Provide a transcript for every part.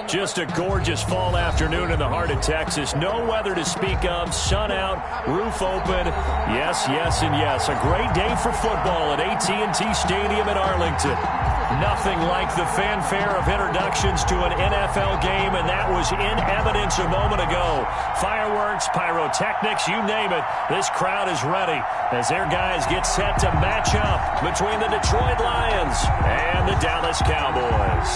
Just a gorgeous fall afternoon in the heart of Texas. No weather to speak of. Sun out, roof open. Yes, yes, and yes. A great day for football at AT&T Stadium in Arlington. Nothing like the fanfare of introductions to an NFL game, and that was in evidence a moment ago. Fireworks, pyrotechnics, you name it. This crowd is ready as their guys get set to match up between the Detroit Lions and the Dallas Cowboys.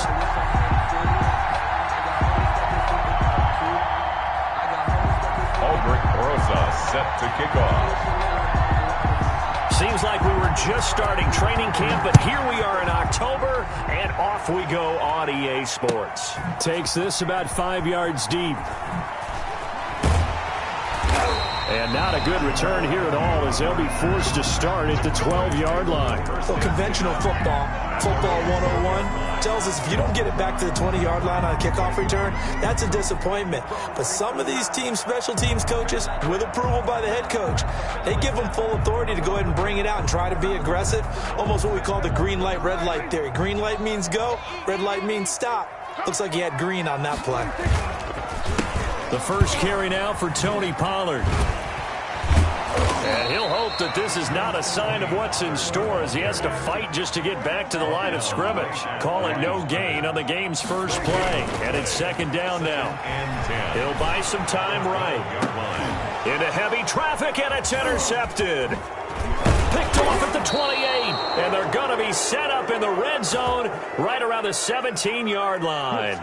Set to kick off. Seems like we were just starting training camp, but here we are in October, and off we go on EA Sports. Takes this about 5 yards deep. And not a good return here at all as they'll be forced to start at the 12-yard line. So conventional football 101, tells us if you don't get it back to the 20-yard line on a kickoff return, that's a disappointment. But some of these teams, special teams coaches, with approval by the head coach, they give them full authority to go ahead and bring it out and try to be aggressive. Almost what we call the green light, red light theory. Green light means go, red light means stop. Looks like he had green on that play. The first carry now for Tony Pollard. And he'll hope that this is not a sign of what's in store as he has to fight just to get back to the line of scrimmage. Call it no gain on the game's first play. And it's second down now. He'll buy some time right. Into heavy traffic, and it's intercepted. Picked off at the 28, and they're going to be set up in the red zone right around the 17-yard line.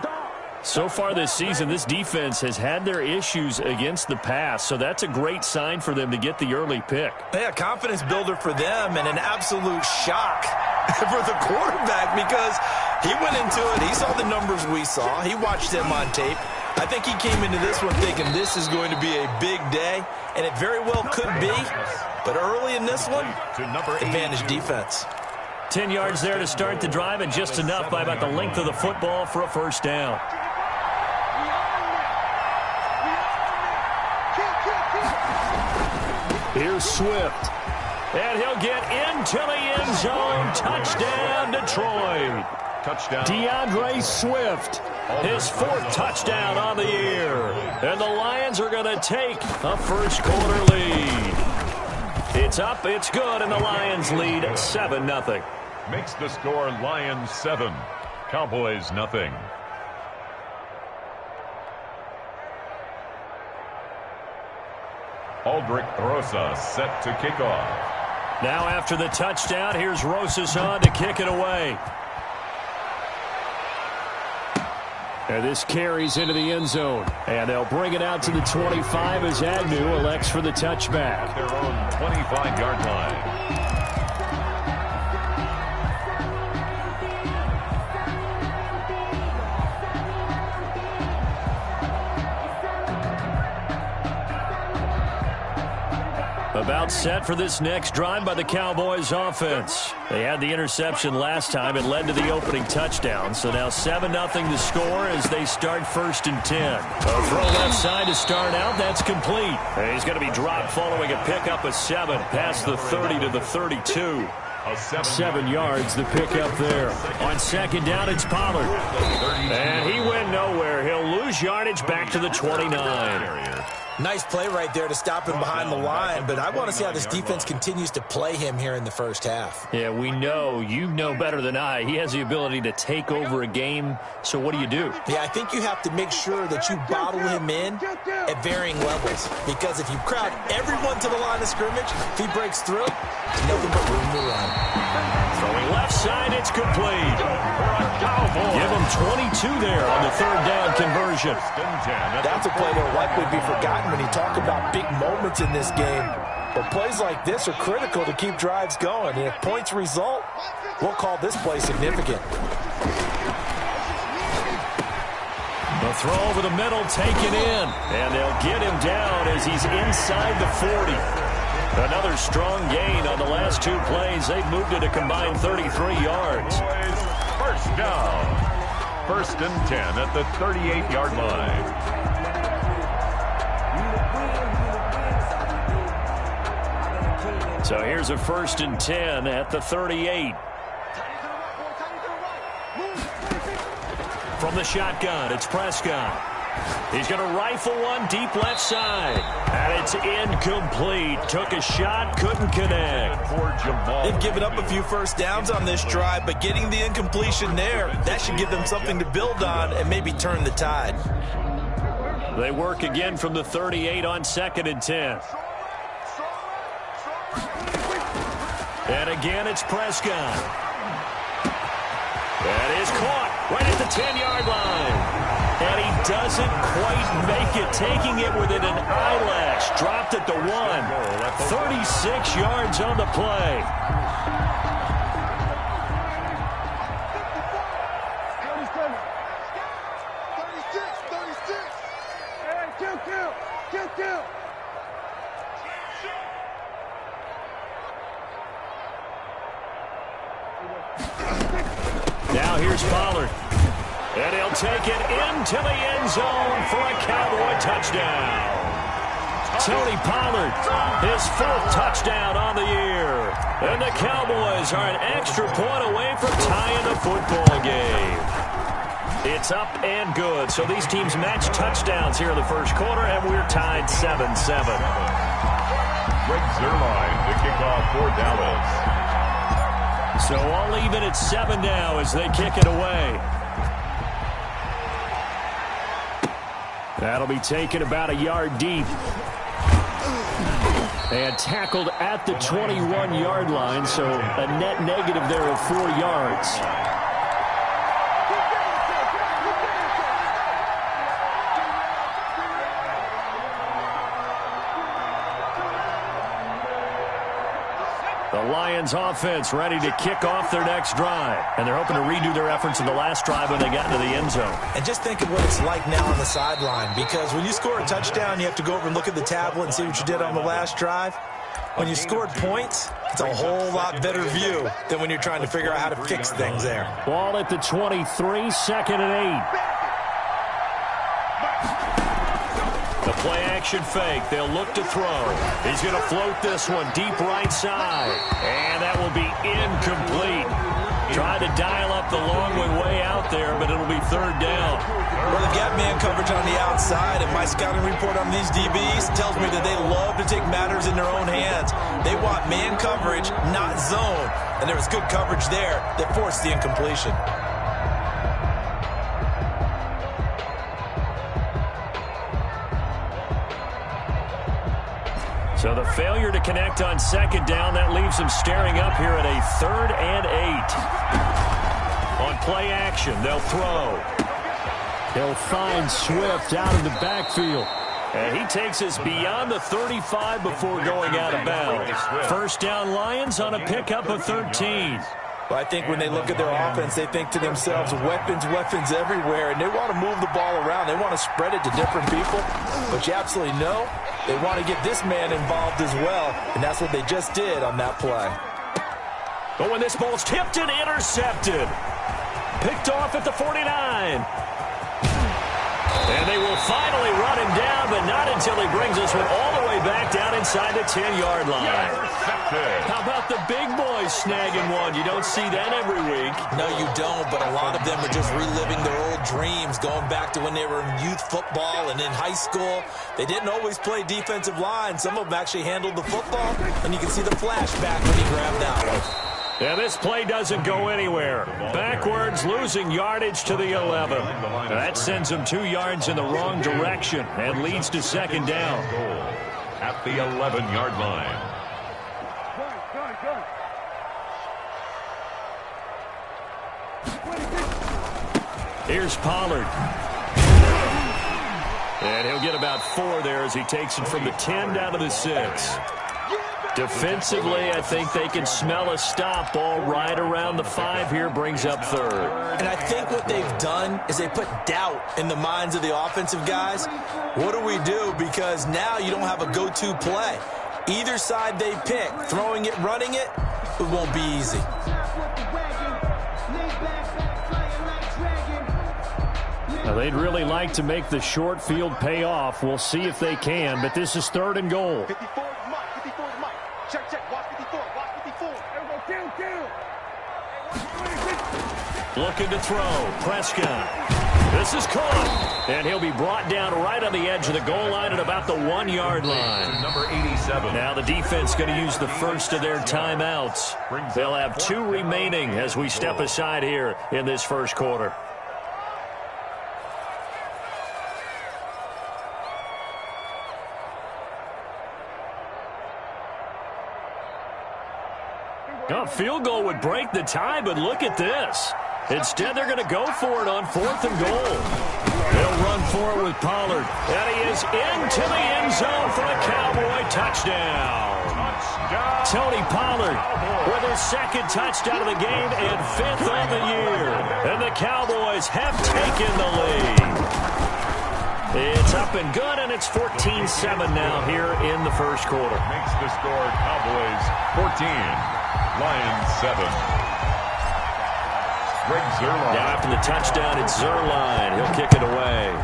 So far this season, this defense has had their issues against the pass, so that's a great sign for them to get the early pick. Yeah, confidence builder for them and an absolute shock for the quarterback because he went into it. He saw the numbers we saw. He watched them on tape. I think he came into this one thinking this is going to be a big day, and it very well could be. But early in this one, advantage defense. 10 yards there to start the drive, and just enough by about the length of the football for a first down. Here's Swift. And he'll get into the end zone. Touchdown, Detroit. Touchdown. DeAndre Swift. His fourth touchdown on the year. And the Lions are going to take a first quarter lead. It's up, it's good, and the Lions lead 7-0. Makes the score Lions 7, Cowboys nothing. Aldrich Rosa set to kick off. Now after the touchdown, here's Rosas on to kick it away. And this carries into the end zone. And they'll bring it out to the 25 as Agnew elects for the touchback. At their own 25-yard line. About set for this next drive by the Cowboys offense. They had the interception last time. It led to the opening touchdown. So now 7-0 the score as they start first and 10. A throw left side to start out. That's complete. And he's going to be dropped following a pickup of 7 past the 30 to the 32. 7 yards the pickup there. On second down, it's Pollard. And he went nowhere. He'll lose yardage back to the 29. Nice play right there to stop him behind the line, but I want to see how this defense continues to play him here in the first half. Yeah, we know. You know better than I. He has the ability to take over a game, so what do you do? Yeah, I think you have to make sure that you bottle him in at varying levels, because if you crowd everyone to the line of scrimmage, if he breaks through, there's nothing but room to run. Throwing left side, it's complete. Give him 22 there on the third down conversion. That's a play that will likely be forgotten when you talk about big moments in this game. But plays like this are critical to keep drives going. And if points result, we'll call this play significant. The throw over the middle taken in. And they'll get him down as he's inside the 40. Another strong gain on the last 2 plays. They've moved it a combined 33 yards. First down. First and 10 at the 38-yard line. So here's a first and 10 at the 38. from the shotgun. It's Prescott. He's going to rifle one deep left side. And it's incomplete. Took a shot, couldn't connect. They've given up a few first downs on this drive, but getting the incompletion there, that should give them something to build on and maybe turn the tide. They work again from the 38 on 2nd and 10. And again, it's Prescott. That is caught right at the 10-yard line. And he doesn't quite make it, taking it within an eyelash. Dropped at the 1. 36 yards on the play. 36. Hey, kill. Now here's Pollard. And he'll take it into the end zone for a Cowboy touchdown. Tony Pollard, his 4th touchdown on the year. And the Cowboys are an extra point away from tying the football game. It's up and good. So these teams match touchdowns here in the first quarter, and we're tied 7-7. Greg Zuerlein to kick off for Dallas. So all even at 7 now as they kick it away. That'll be taken about a yard deep. And tackled at the 21-yard line, so a net negative there of 4 yards. The Lions offense ready to kick off their next drive. And they're hoping to redo their efforts in the last drive when they got into the end zone. And just think of what it's like now on the sideline. Because when you score a touchdown, you have to go over and look at the tablet and see what you did on the last drive. When you scored points, it's a whole lot better view than when you're trying to figure out how to fix things there. Ball at the 23, 2nd and 8. The play-action fake. They'll look to throw. He's going to float this one deep right side. And that will be incomplete. Trying to dial up the long way out there, but it'll be 3rd down. Well, they've got man coverage on the outside, and my scouting report on these DBs tells me that they love to take matters in their own hands. They want man coverage, not zone. And there was good coverage there that forced the incompletion. So the failure to connect on 2nd down, that leaves them staring up here at a 3rd and 8. On play action, they'll throw. They'll find Swift out of the backfield. And he takes us beyond the 35 before going out of bounds. 1st down Lions on a pickup of 13. Well, I think when they look at their offense, they think to themselves, weapons everywhere, and they want to move the ball around. They want to spread it to different people. But you absolutely know they want to get this man involved as well, and that's what they just did on that play. But when this ball's tipped and intercepted, picked off at the 49. And they will finally run him down, but not until he brings us one all the way back down inside the 10-yard line. How about the big boys snagging one? You don't see that every week. No, you don't, but a lot of them are just reliving their old dreams, going back to when they were in youth football and in high school. They didn't always play defensive line. Some of them actually handled the football, and you can see the flashback when he grabbed that one. And this play doesn't go anywhere. Backwards, losing yardage to the 11. That sends them 2 yards in the wrong direction and leads to 2nd down. At the 11-yard line. Here's Pollard. And he'll get about 4 there as he takes it from the 10 down to the 6. Defensively, I think they can smell a stop. Ball right around the 5 here, brings up 3rd. And I think what they've done is they put doubt in the minds of the offensive guys. What do we do? Because now you don't have a go-to play. Either side they pick, throwing it, running it, it won't be easy. Now, they'd really like to make the short field pay off. We'll see if they can, but this is 3rd and goal. Check. Watch 54. There we go. Kill. Looking to throw. Prescott. This is caught. And he'll be brought down right on the edge of the goal line at about the 1-yard line. Number 87. Now the defense going to use the first of their timeouts. They'll have 2 remaining as we step aside here in this first quarter. A field goal would break the tie, but look at this. Instead, they're going to go for it on 4th and goal. They'll run for it with Pollard. And he is into the end zone for a Cowboy touchdown. Tony Pollard with his 2nd touchdown of the game and 5th of the year. And the Cowboys have taken the lead. It's up and good, and it's 14-7 now here in the first quarter. Makes the score Cowboys 14, Lions 7. Greg Zuerlein. Now after the touchdown, it's Zuerlein. He'll kick it away.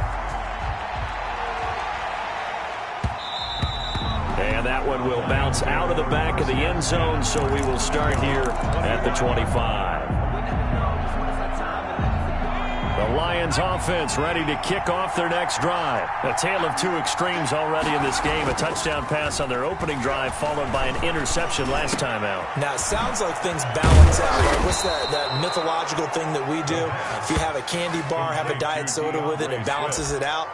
And that one will bounce out of the back of the end zone, so we will start here at the 25. The Lions offense ready to kick off their next drive. A tale of 2 extremes already in this game. A touchdown pass on their opening drive followed by an interception last time out. Now, it sounds like things balance out. Right? What's that mythological thing that we do? If you have a candy bar, have a diet soda with it, it balances it out.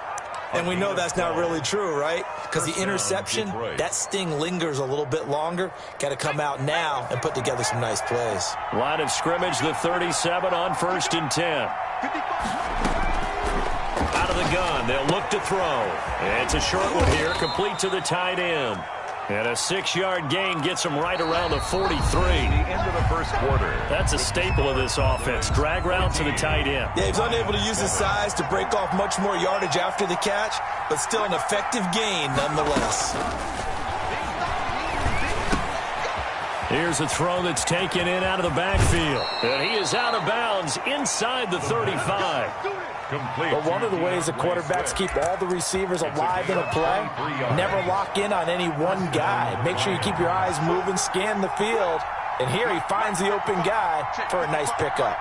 And we know that's not really true, right? Because the interception, that sting lingers a little bit longer. Got to come out now and put together some nice plays. Line of scrimmage, the 37 on 1st and 10. Out of the gun, they'll look to throw. It's a short one here, complete to the tight end. And a 6-yard gain gets him right around the 43. The end of the first quarter. That's a staple of this offense. Drag route to the tight end. Yeah, he's unable to use his size to break off much more yardage after the catch, but still an effective gain nonetheless. Here's a throw that's taken in out of the backfield. And he is out of bounds inside the 35. Complete. But one of the ways that quarterbacks keep all the receivers alive in a play, never lock in on any one guy. Make sure you keep your eyes moving, scan the field. And here he finds the open guy for a nice pickup.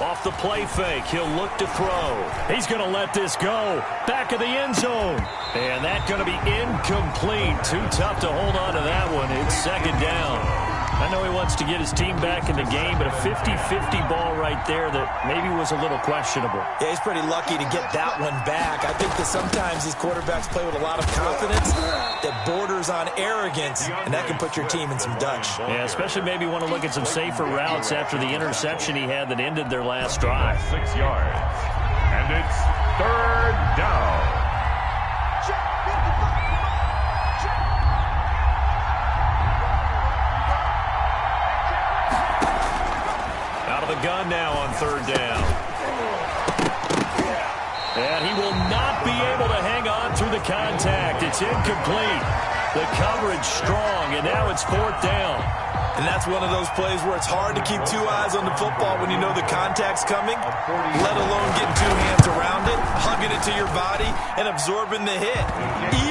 Off the play fake, he'll look to throw. He's going to let this go. Back of the end zone. And that's going to be incomplete. Too tough to hold on to that one. It's 2nd down. I know he wants to get his team back in the game, but a 50-50 ball right there that maybe was a little questionable. Yeah, he's pretty lucky to get that one back. I think that sometimes these quarterbacks play with a lot of confidence that borders on arrogance, and that can put your team in some Dutch. Yeah, especially maybe want to look at some safer routes after the interception he had that ended their last drive. 6 yards. And it's 3rd down. The gun now on 3rd down. And he will not be able to hang on through the contact. It's incomplete. The coverage strong, and now it's 4th down. And that's one of those plays where it's hard to keep 2 eyes on the football when you know the contact's coming, let alone getting 2 hands around it, hugging it to your body, and absorbing the hit.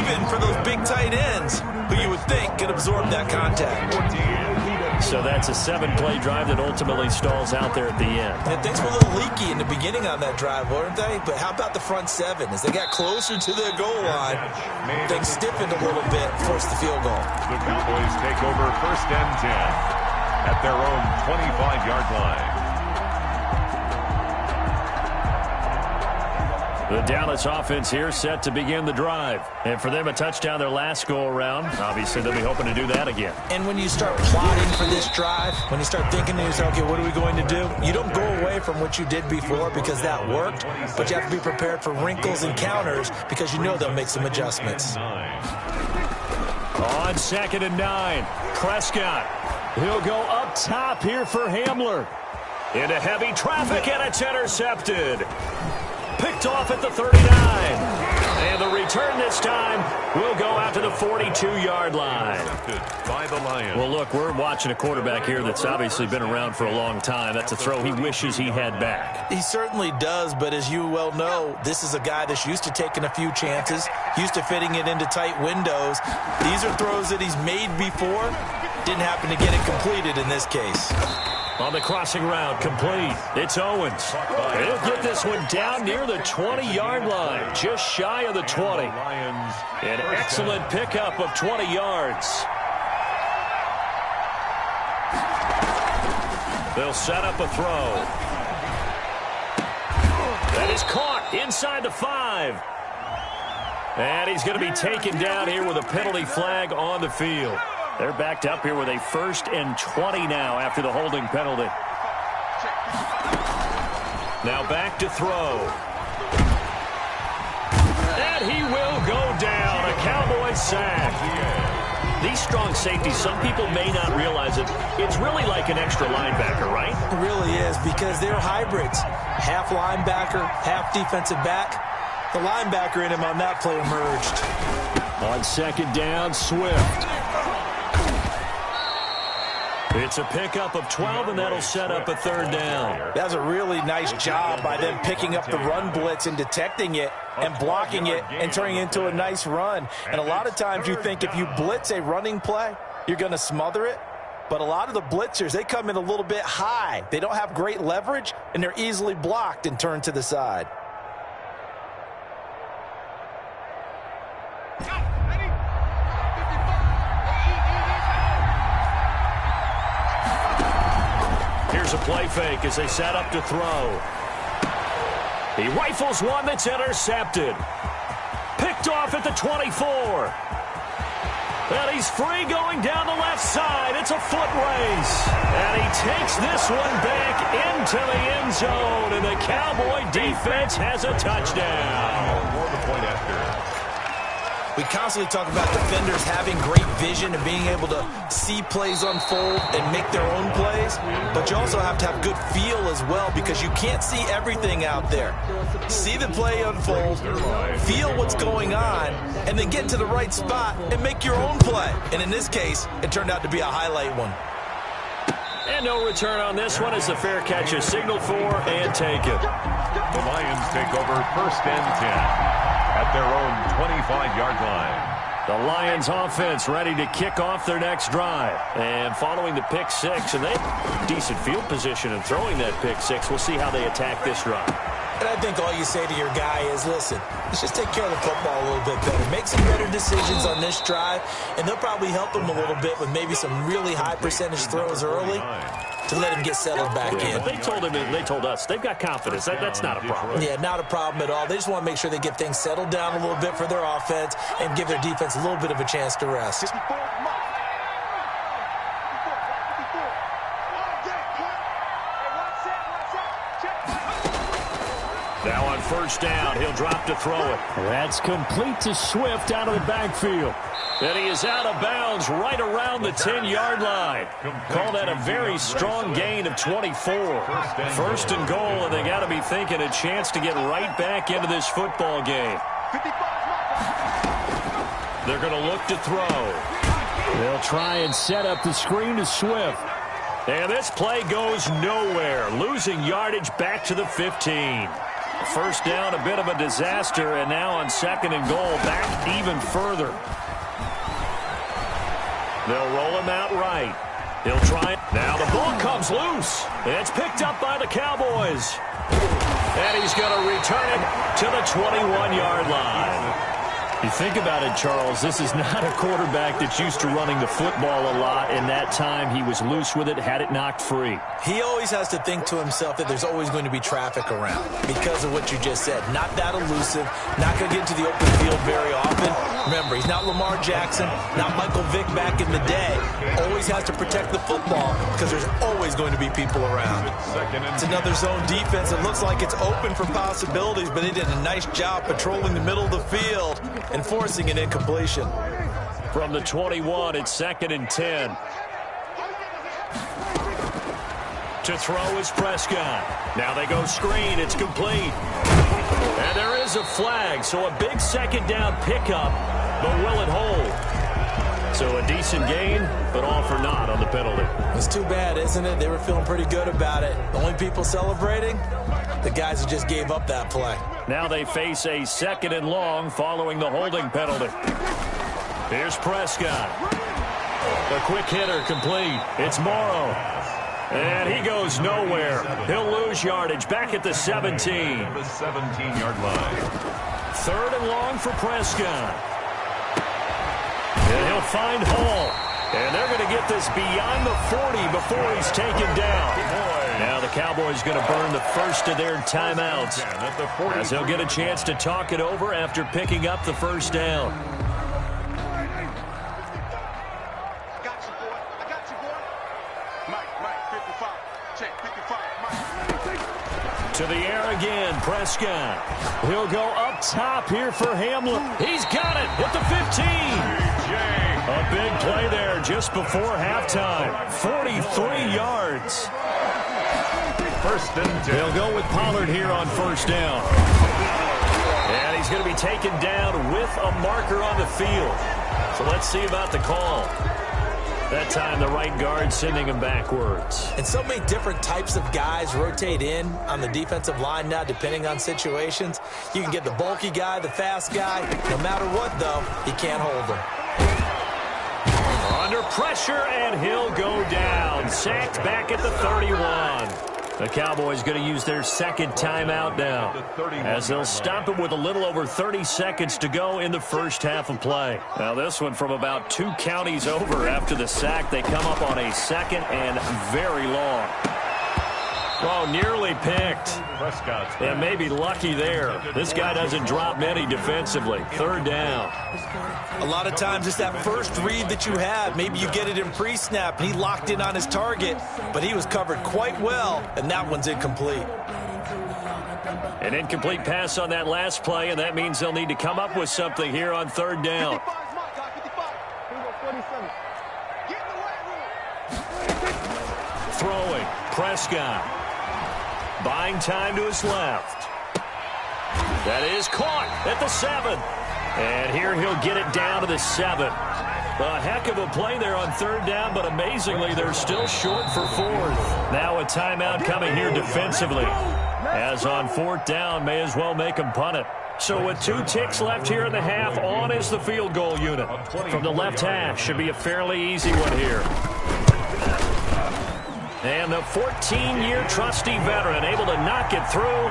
Even for those big tight ends, who you would think could absorb that contact. So that's a 7-play drive that ultimately stalls out there at the end. And things were a little leaky in the beginning on that drive, weren't they? But how about the front 7? As they got closer to their goal line, things stiffened a little bit, forced the field goal. The Cowboys take over 1st and 10 at their own 25-yard line. The Dallas offense here set to begin the drive. And for them, a touchdown their last go-around. Obviously, they'll be hoping to do that again. And when you start plotting for this drive, when you start thinking to yourself, okay, what are we going to do? You don't go away from what you did before because that worked, but you have to be prepared for wrinkles and counters because you know they'll make some adjustments. On 2nd and 9, Prescott. He'll go up top here for Hamler. Into heavy traffic, and it's intercepted. Picked off at the 39. And the return this time will go out to the 42-yard line. By the Lions. Well, look, we're watching a quarterback here that's obviously been around for a long time. That's a throw he wishes he had back. He certainly does, but as you well know, this is a guy that's used to taking a few chances, used to fitting it into tight windows. These are throws that he's made before, Didn't happen to get it completed in this case. On the crossing route, complete. It's Owens. He'll get this one down near the 20-yard line, just shy of the 20. An excellent pickup of 20 yards. They'll set up a throw. That is caught inside the 5. And he's going to be taken down here with a penalty flag on the field. They're backed up here with a 1st and 20 now after the holding penalty. Now back to throw. And he will go down. A Cowboy sack. These strong safeties, some people may not realize it. It's really like an extra linebacker, right? It really is, because they're hybrids. Half linebacker, half defensive back. The linebacker in him on that play emerged. On 2nd down, Swift. It's a pickup of 12, and that'll set up a 3rd down. That's a really nice job by them picking up the run blitz and detecting it and blocking it and turning it into a nice run. And a lot of times you think if you blitz a running play, you're going to smother it. But a lot of the blitzers, they come in a little bit high. They don't have great leverage, and they're easily blocked and turned to the side. Here's a play fake as they set up to throw. He rifles one that's intercepted. Picked off at the 24. And he's free going down the left side. It's a foot race. And he takes this one back into the end zone. And the Cowboy defense has a touchdown. More the point after. We constantly talk about defenders having great vision and being able to see plays unfold and make their own plays. But you also have to have good feel as well, because you can't see everything out there. See the play unfold, feel what's going on, and then get to the right spot and make your own play. And in this case, it turned out to be a highlight one. And no return on this one as the fair catch is signaled for and taken. The Lions take over 1st and 10. At their own 25-yard line. The Lions offense ready to kick off their next drive. And following the pick 6, and they have decent field position in throwing that pick 6. We'll see how they attack this drive. And I think all you say to your guy is, listen, let's just take care of the football a little bit better. Make some better decisions on this drive, and they'll probably help him a little bit with maybe some really high percentage throws early to let him get settled back in. But they told us they've got confidence. That's not a problem. Yeah, not a problem at all. They just want to make sure they get things settled down a little bit for their offense and give their defense a little bit of a chance to rest. Now on 1st down, he'll drop to throw it. That's complete to Swift out of the backfield. And he is out of bounds right around the 10-yard line. Call that a very strong gain of 24. 1st and goal, and they got to be thinking a chance to get right back into this football game. They're going to look to throw. They'll try and set up the screen to Swift. And this play goes nowhere, losing yardage back to the 15. 1st down, a bit of a disaster, and now on 2nd and goal, back even further. They'll roll him out right. He'll try it. Now the ball comes loose. It's picked up by the Cowboys. And he's going to return it to the 21-yard line. You think about it, Charles, this is not a quarterback that's used to running the football a lot, and that time he was loose with it, had it knocked free. He always has to think to himself that there's always going to be traffic around because of what you just said. Not that elusive, not going to get into the open field very often. Remember, he's not Lamar Jackson, not Michael Vick back in the day. Always has to protect the football because there's always going to be people around. It's another zone defense. It looks like it's open for possibilities, but they did a nice job patrolling the middle of the field and forcing an incompletion. From the 21, it's 2nd and 10. To throw is Prescott. Now they go screen. It's complete. And there is a flag, so a big 2nd down pickup, but will it hold? So a decent gain, but all for naught on the penalty. It's too bad, isn't it? They were feeling pretty good about it. The only people celebrating, the guys who just gave up that play. Now they face a 2nd and long following the holding penalty. Here's Prescott. A quick hitter complete. It's Morrow. And he goes nowhere. He'll lose yardage back at the 17. The 17-yard line. 3rd and long for Prescott. And he'll find Hall. And they're going to get this beyond the 40 before he's taken down. Now the Cowboys going to burn the first of their timeouts, as they'll get a chance to talk it over after picking up the first down. To the air again, Prescott. He'll go up top here for Hamlin. He's got it at the 15. A big play there just before halftime. 43 yards. 1st and 10. They'll go with Pollard here on 1st down. And he's going to be taken down with a marker on the field. So let's see about the call. That time, the right guard sending him backwards. And so many different types of guys rotate in on the defensive line now, depending on situations. You can get the bulky guy, the fast guy. No matter what, though, he can't hold him. Under pressure, and he'll go down. Sacked back at the 31. The Cowboys going to use their 2nd timeout now, as they'll stop it with a little over 30 seconds to go in the first half of play. Now this one from about 2 counties over after the sack. They come up on a 2nd and very long. Oh, nearly picked. And maybe lucky there. This guy doesn't drop many defensively. 3rd down. A lot of times it's that first read that you have. Maybe you get it in pre-snap, and he locked in on his target, but he was covered quite well, and that one's incomplete. An incomplete pass on that last play, and that means they'll need to come up with something here on 3rd down. Throwing, Prescott. Buying time to his left. That is caught at the 7. And here he'll get it down to the 7. A heck of a play there on 3rd down, but amazingly, they're still short for 4th. Now a timeout coming here defensively. As on 4th down, may as well make him punt it. So with 2 ticks left here in the half, on is the field goal unit. From the left hash, should be a fairly easy one here. And the 14-year trusty veteran able to knock it through.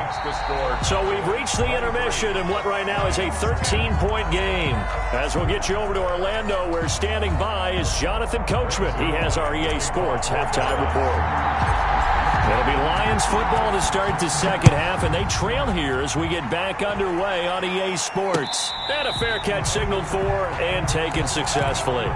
So we've reached the intermission in what right now is a 13-point game. As we'll get you over to Orlando, where standing by is Jonathan Coachman. He has our EA Sports halftime report. It'll be Lions football to start the 2nd half, and they trail here as we get back underway on EA Sports. And a fair catch signaled for and taken successfully.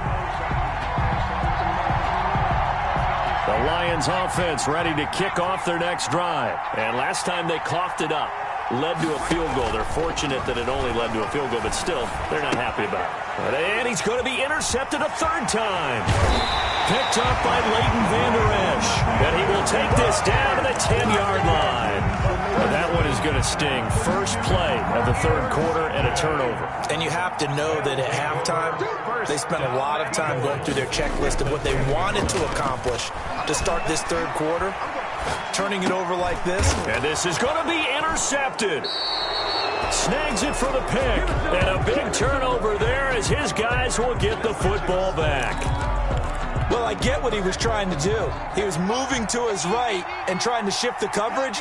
The Lions offense ready to kick off their next drive. And last time they coughed it up, led to a field goal. They're fortunate that it only led to a field goal, but still, they're not happy about it. And he's going to be intercepted a 3rd time. Picked up by Leighton Vander Esch. And he will take this down to the 10-yard line. And that one is going to sting. First play of the 3rd quarter and a turnover. And you have to know that at halftime, they spent a lot of time going through their checklist of what they wanted to accomplish to start this 3rd quarter. Turning it over like this. And this is going to be intercepted. Snags it for the pick. And a big turnover there as his guys will get the football back. Well, I get what he was trying to do. He was moving to his right and trying to shift the coverage,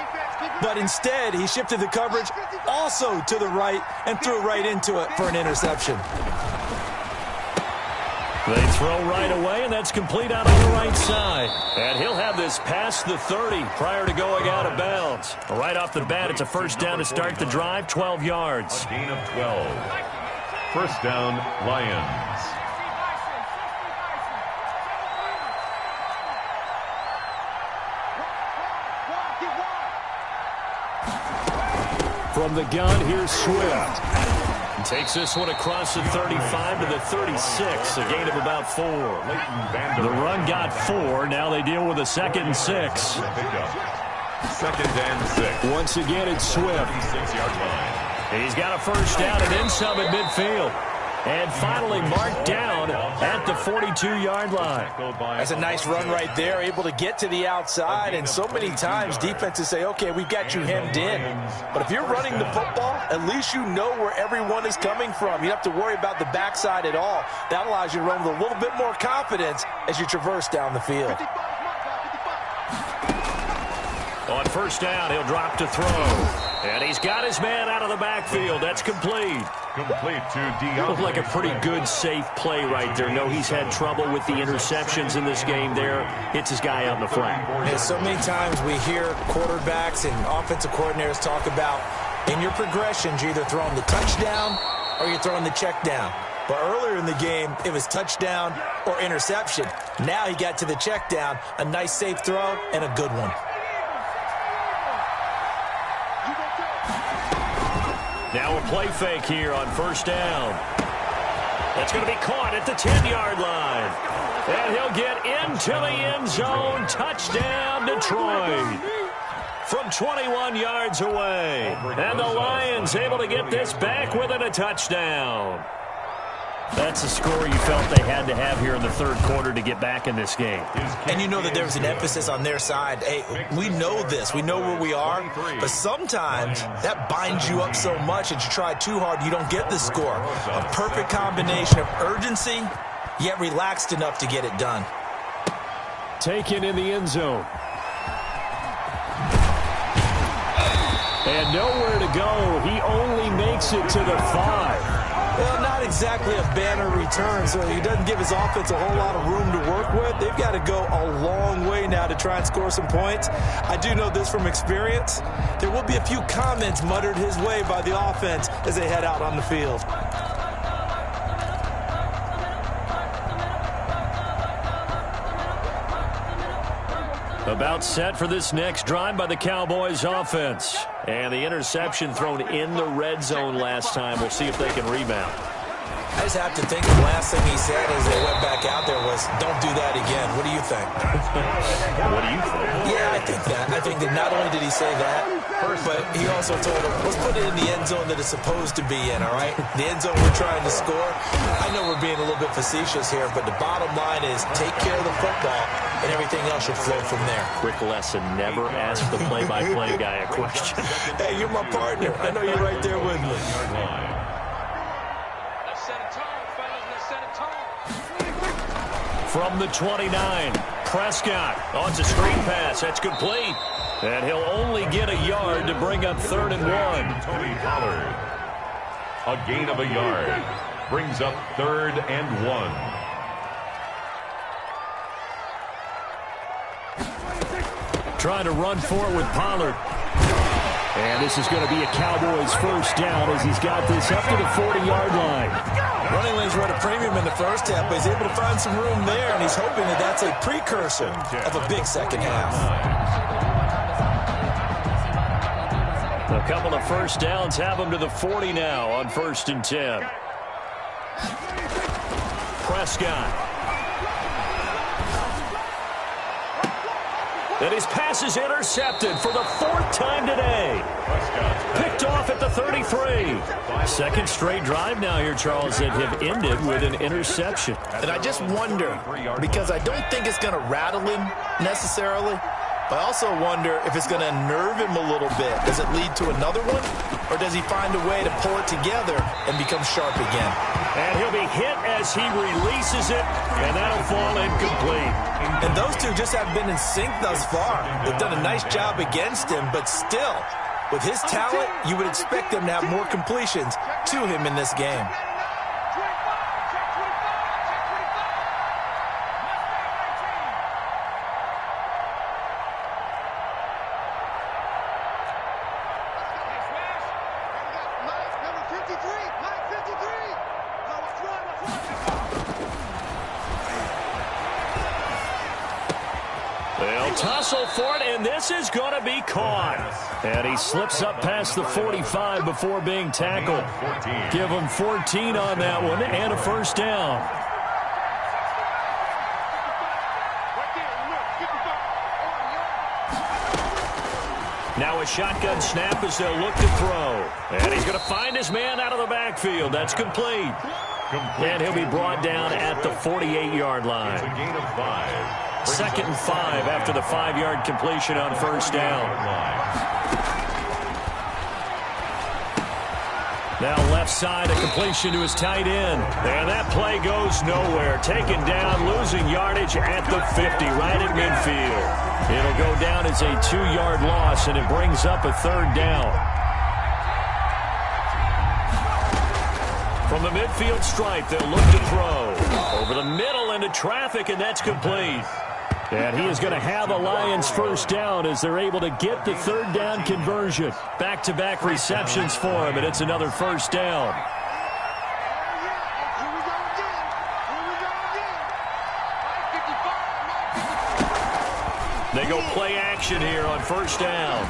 but instead he shifted the coverage also to the right and threw right into it for an interception. They throw right away, and that's complete out on the right side. And he'll have this past the 30 prior to going out of bounds. Right off the bat, it's a 1st down to start the drive, 12 yards. A gain of 12. 1st down, Lions. From the gun, here's Swift. Takes this one across the 35 to the 36, a gain of about 4. The run got 4. Now they deal with a 2nd and 6. 2nd and 6. Once again, it's Swift. 36-yard line. He's got a 1st down and then some at midfield. And finally marked down at the 42-yard line. That's a nice run right there, able to get to the outside. And so many times defenses say, okay, we've got you hemmed in. But if you're running the football, at least you know where everyone is coming from. You don't have to worry about the backside at all. That allows you to run with a little bit more confidence as you traverse down the field. On first down, he'll drop to throw. And he's got his man out of the backfield. That's complete. Complete to Dion. Looked like a pretty good, safe play right there. No, he's had trouble with the interceptions in this game there. Hits his guy on the flat. And so many times we hear quarterbacks and offensive coordinators talk about in your progressions, you're either throwing the touchdown or you're throwing the check down. But earlier in the game, it was touchdown or interception. Now he got to the check down, a nice safe throw, and a good one. Now a play fake here on first down. That's going to be caught at the 10-yard line. And he'll get into the end zone. Touchdown, Detroit. From 21 yards away. And the Lions able to get this back within a touchdown. That's a score you felt they had to have here in the third quarter to get back in this game. And you know that there's an emphasis on their side. Hey, we know this. We know where we are. But sometimes that binds you up so much that you try too hard, you don't get the score. A perfect combination of urgency, yet relaxed enough to get it done. Taken in the end zone. And nowhere to go. He only makes it to the 5. Well, not exactly a banner return, so he doesn't give his offense a whole lot of room to work with. They've got to go a long way now to try and score some points. I do know this from experience. There will be a few comments muttered his way by the offense as they head out on the field. About set for this next drive by the Cowboys offense. And the interception thrown in the red zone last time. We'll see if they can rebound. I just have to think the last thing he said as they went back out there was, don't do that again. What do you think? What do you think? Yeah, I think that. I think that not only did he say that, but he also told him, let's put it in the end zone that it's supposed to be in, all right? The end zone we're trying to score. I know we're being a little bit facetious here, but the bottom line is take care of the football, and everything else should flow from there. Quick lesson, never ask the play-by-play guy a question. Hey, you're my partner. I know you're right there with me. From the 29, Prescott. Oh, it's a screen pass. That's complete. And he'll only get a yard to bring up 3rd and 1. Tony Pollard. A gain of a yard. Brings up 3rd and 1. Trying to run for it with Pollard. And this is going to be a Cowboys first down as he's got this up to the 40-yard line. Running lanes were at a premium in the first half, but he's able to find some room there, and he's hoping that that's a precursor of a big second half. A couple of first downs have him to the 40 now on 1st and 10. Prescott. And his pass is intercepted for the 4th time today. Picked off at the 33. Second straight drive now here, Charles, that have ended with an interception. And I just wonder, because I don't think it's going to rattle him necessarily, but I also wonder if it's going to unnerve him a little bit. Does it lead to another one? Or does he find a way to pull it together and become sharp again? And he'll be hit as he releases it, and that'll fall incomplete. And those two just haven't been in sync thus far. They've done a nice job against him, but still, with his talent, you would expect them to have more completions to him in this game. They'll tussle for it, and this is going to be caught. And he slips up past the 45 before being tackled. Give him 14 on that one and a first down. Now a shotgun snap as they'll look to throw. And he's going to find his man out of the backfield. That's complete. And he'll be brought down at the 48-yard line. It's a gain of 5. 2nd and 5 after the 5-yard completion on first down. Now left side, a completion to his tight end. And that play goes nowhere. Taken down, losing yardage at the 50, right at midfield. It'll go down as a 2-yard loss, and it brings up a 3rd down. From the midfield stripe, they'll look to throw. Over the middle into traffic, and that's complete. And he is going to have a Lions first down as they're able to get the 3rd down conversion. Back-to-back receptions for him, and it's another first down. They go play action here on first down.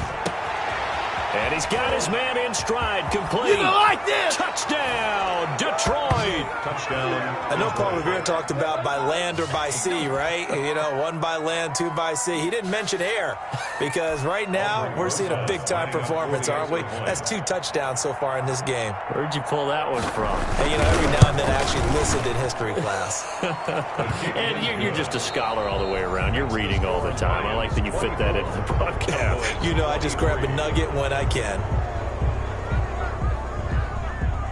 And he's got his man in stride, complete. You like this? Touchdown, Detroit. Touchdown. I know Paul Revere talked about by land or by sea, right? You know, 1 by land, 2 by sea. He didn't mention air because right now we're seeing a big-time performance, aren't we? That's 2 touchdowns so far in this game. Where'd you pull that one from? And, you know, every now and then I actually listened in history class. And you're just a scholar all the way around. You're reading all the time. I like that you fit that into the broadcast. You know, I just grab a nugget when I can.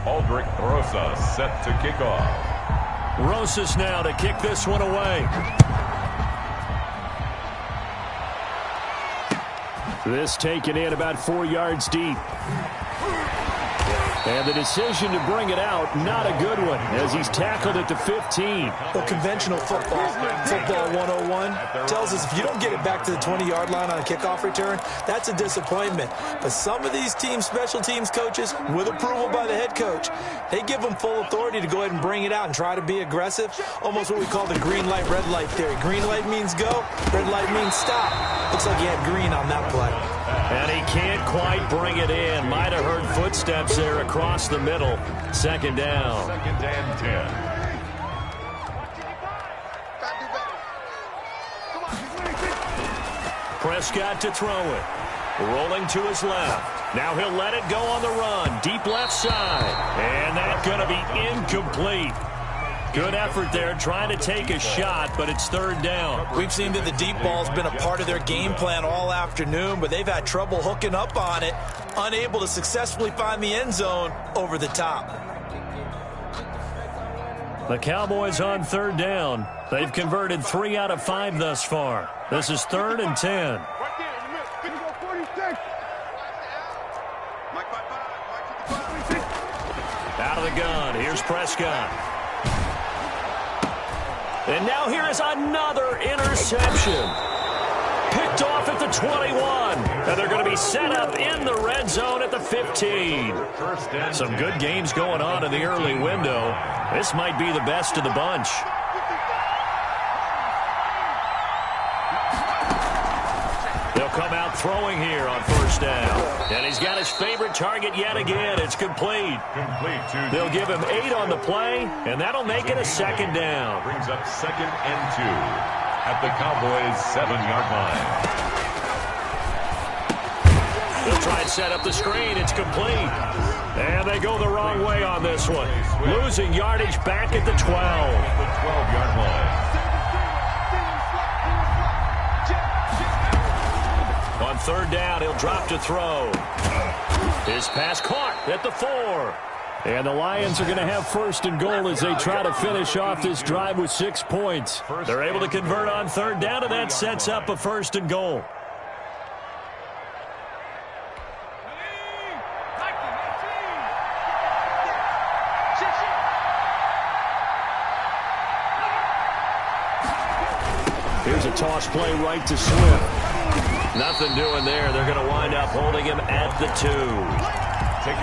Aldrich Rosas set to kick off. Rosas now to kick this one away. This taken in about 4 yards deep. And the decision to bring it out, not a good one, as he's tackled at the 15. Well, conventional football 101, tells us if you don't get it back to the 20-yard line on a kickoff return, that's a disappointment. But some of these special teams coaches, with approval by the head coach, they give them full authority to go ahead and bring it out and try to be aggressive. Almost what we call the green light, red light theory. Green light means go, red light means stop. Looks like he had green on that play. And he can't quite bring it in. Might have heard footsteps there across the middle. 2nd down. 2nd and 10. Prescott to throw it. Rolling to his left. Now he'll let it go on the run. Deep left side. And that's going to be incomplete. Good effort there, trying to take a shot, but it's 3rd down. We've seen that the deep ball's been a part of their game plan all afternoon, but they've had trouble hooking up on it, unable to successfully find the end zone over the top. The Cowboys on 3rd down. They've converted 3 out of 5 thus far. This is 3rd and 10. Out of the gun, here's Prescott. And now here is another interception. Picked off at the 21. And they're going to be set up in the red zone at the 15. Some good games going on in the early window. This might be the best of the bunch. They'll come out throwing here on first down. And he's got his favorite target yet again. It's complete. They'll give him 8 on the play, and that'll make it a 2nd down. Brings up 2nd and 2 at the Cowboys' 7-yard line. They'll try and set up the screen. It's complete. And they go the wrong way on this one. Losing yardage back at the 12. The 12-yard line. On 3rd down, he'll drop to throw. His pass caught at the 4. And the Lions are going to have 1st and goal as they try to finish off this drive with 6 points. They're able to convert on 3rd down, and that sets up a 1st and goal. Here's a toss play right to Swift. Nothing doing there. They're going to wind up holding him at the 2.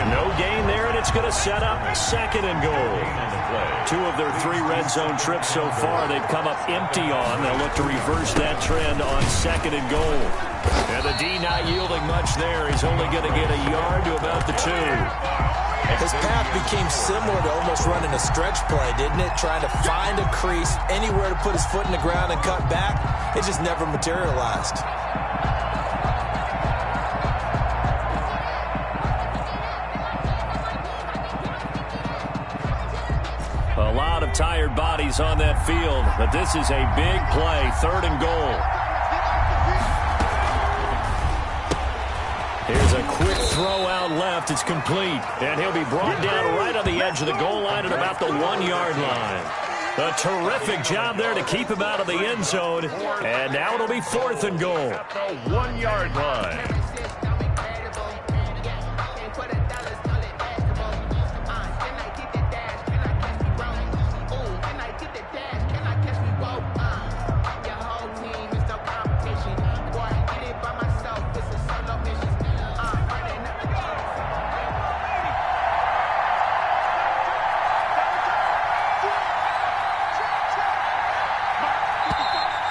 No gain there, and it's going to set up 2nd and goal. 2 of their 3 red zone trips so far they've come up empty on. They'll look to reverse that trend on 2nd and goal. And the D not yielding much there. He's only going to get a yard to about the 2. His path became similar to almost running a stretch play, didn't it? Trying to find a crease, anywhere to put his foot in the ground and cut back. It just never materialized. A lot of tired bodies on that field, but this is a big play, 3rd and goal. Here's a quick throw out left. It's complete, and he'll be brought down right on the edge of the goal line at about the 1-yard line. A terrific job there to keep him out of the end zone, and now it'll be 4th and goal. At the 1-yard line.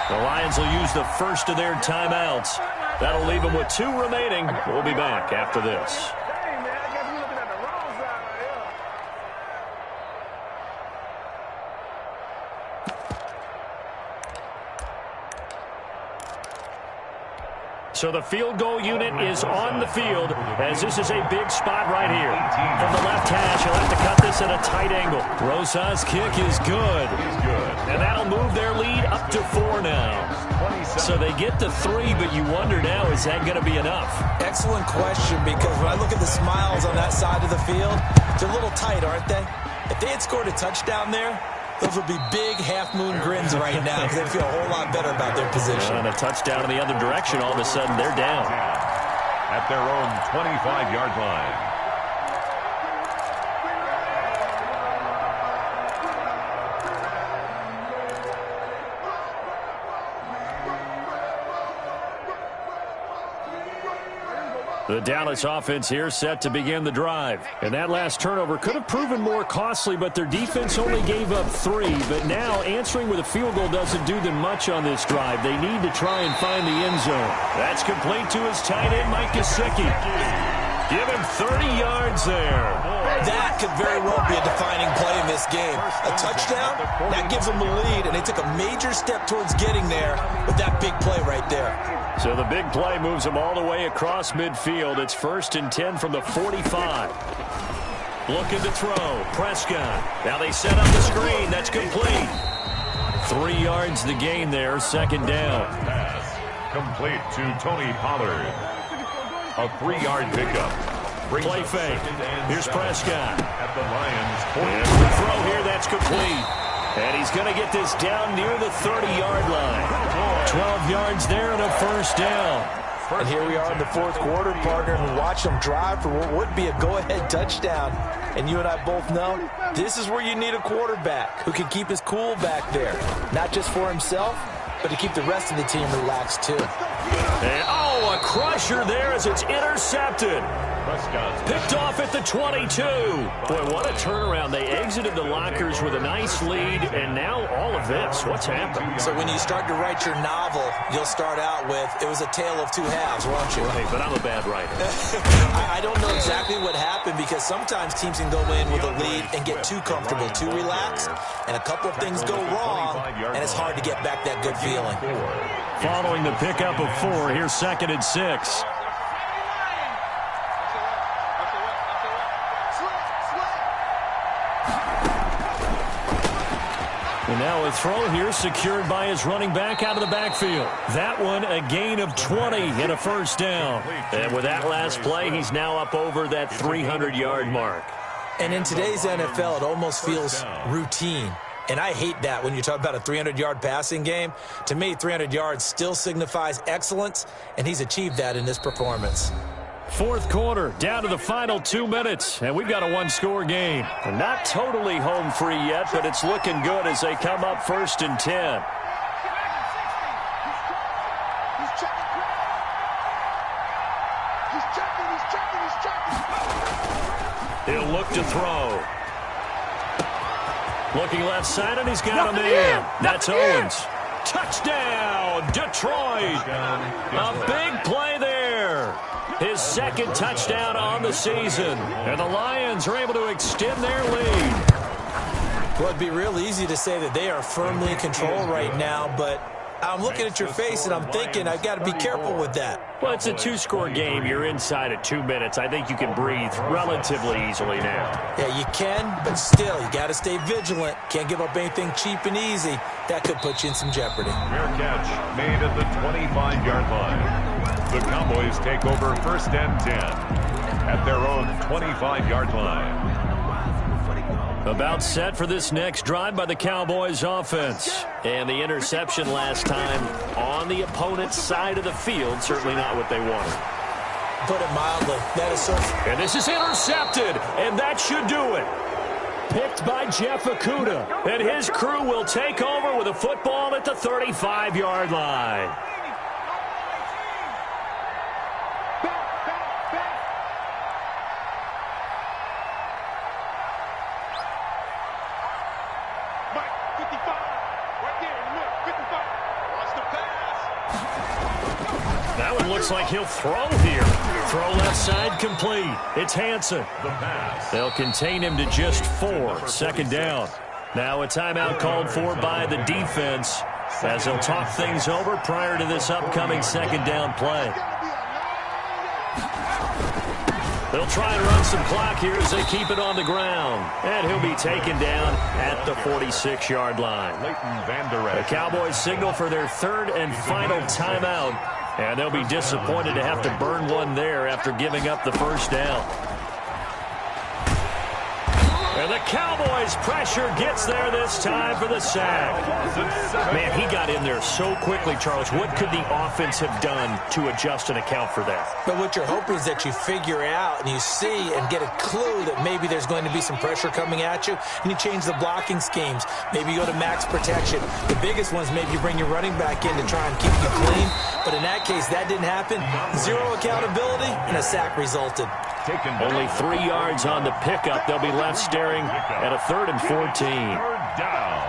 The Lions will use the first of their timeouts. That'll leave them with 2 remaining. We'll be back after this. So the field goal unit is on the field, as this is a big spot right here. From the left hash, he'll have to cut this at a tight angle. Rosas' kick is good. And that'll move their lead up to 4 now. So they get to 3, but you wonder now, is that going to be enough? Excellent question, because when I look at the smiles on that side of the field, they're a little tight, aren't they? If they had scored a touchdown there, those would be big half-moon grins right now because they feel a whole lot better about their position. And a touchdown in the other direction, all of a sudden they're down. At their own 25-yard line. The Dallas offense here set to begin the drive. And that last turnover could have proven more costly, but their defense only gave up 3. But now answering with a field goal doesn't do them much on this drive. They need to try and find the end zone. That's complete to his tight end, Mike Gesicki. Give him 30 yards there. That could very well be a defining play in this game. A touchdown, that gives them the lead, and they took a major step towards getting there with that big play right there. So the big play moves them all the way across midfield. It's 1st and 10 from the 45. Looking to throw. Prescott. Now they set up the screen. That's complete. 3 yards the gain there. 2nd down. Pass complete to Tony Pollard. A 3-yard pickup. Play fake. Here's Prescott. At the Lions. And the throw here. That's complete. And he's going to get this down near the 30-yard line. 12 yards there and a 1st down. And here we are in the 4th quarter, partner, and watch them drive for what would be a go-ahead touchdown. And you and I both know this is where you need a quarterback who can keep his cool back there. Not just for himself, but to keep the rest of the team relaxed too. And, a crusher there as it's intercepted. Picked off at the 22. Boy, what a turnaround. They exited the lockers with a nice lead, and now all of this. What's happened? So when you start to write your novel, you'll start out with, it was a tale of 2 halves, won't you? Right, but I'm a bad writer. I don't know exactly what happened, because sometimes teams can go in with a lead and get too comfortable, too relaxed, and a couple of things go wrong, and it's hard to get back that good feeling. Following the pickup of 4, here's 2nd and 6. And now a throw here secured by his running back out of the backfield. That one a gain of 20 and a 1st down. And with that last play, he's now up over that 300-yard mark. And in today's NFL, it almost feels routine. And I hate that when you talk about a 300-yard passing game. To me, 300 yards still signifies excellence, and he's achieved that in this performance. 4th quarter, down to the final 2 minutes, and we've got a 1-score game. Not totally home free yet, but it's looking good as they come up 1st and 10. He'll look to throw. Looking left side, and he's got a man. That's Owens. Touchdown, Detroit. A big play there. His 2nd touchdown on the season. And the Lions are able to extend their lead. Well, it'd be real easy to say that they are firmly in control right now, but I'm looking at your face, and I'm thinking I've got to be careful with that. Well, it's a two-score game. You're inside at 2 minutes. I think you can breathe relatively easily now. Yeah, you can, but still, you got to stay vigilant. Can't give up anything cheap and easy. That could put you in some jeopardy. Fair catch made at the 25-yard line. The Cowboys take over 1st and 10 at their own 25-yard line. About set for this next drive by the Cowboys offense. And the interception last time on the opponent's side of the field, certainly not what they wanted. Put it mildly. That is so... And this is intercepted, and that should do it. Picked by Jeff Okudah, and his crew will take over with a football at the 35-yard line. That one looks like he'll throw here. Throw left side complete. It's Hansen. They'll contain him to just 4. 2nd down. Now a timeout called for by the defense as they'll talk things over prior to this upcoming 2nd down play. They'll try and run some clock here as they keep it on the ground. And he'll be taken down at the 46-yard line. The Cowboys signal for their 3rd and final timeout. And they'll be disappointed to have to burn one there after giving up the 1st down. And the Cowboys' pressure gets there this time for the sack. Man, he got in there so quickly, Charles. What could the offense have done to adjust and account for that? But what you're hoping is that you figure out and you see and get a clue that maybe there's going to be some pressure coming at you, and you change the blocking schemes. Maybe you go to max protection. The biggest ones, maybe you bring your running back in to try and keep you clean. But in that case, that didn't happen. 0 accountability, and a sack resulted. Only 3 yards on the pickup. They'll be left staring at a 3rd and 14. 3rd down.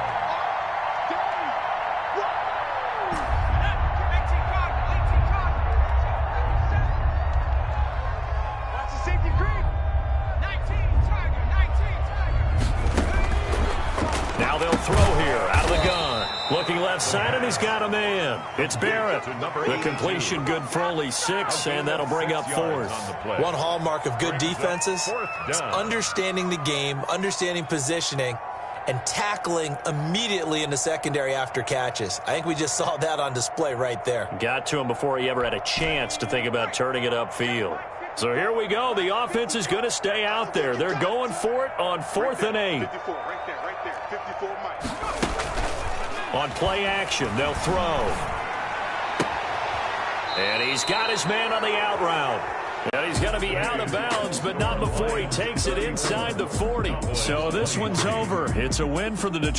Now they'll throw here out of the gun. Looking left side, and he's got a man. It's Barrett. The completion good for only 6, and that'll bring up 4th. One hallmark of good defenses is understanding the game, understanding positioning, and tackling immediately in the secondary after catches. I think we just saw that on display right there. Got to him before he ever had a chance to think about turning it upfield. So here we go. The offense is going to stay out there. They're going for it on 4th and 8. 54, right there, 54 Mike. On play action, they'll throw. And he's got his man on the out route. And he's going to be out of bounds, but not before he takes it inside the 40. So this one's over. It's a win for the Detroit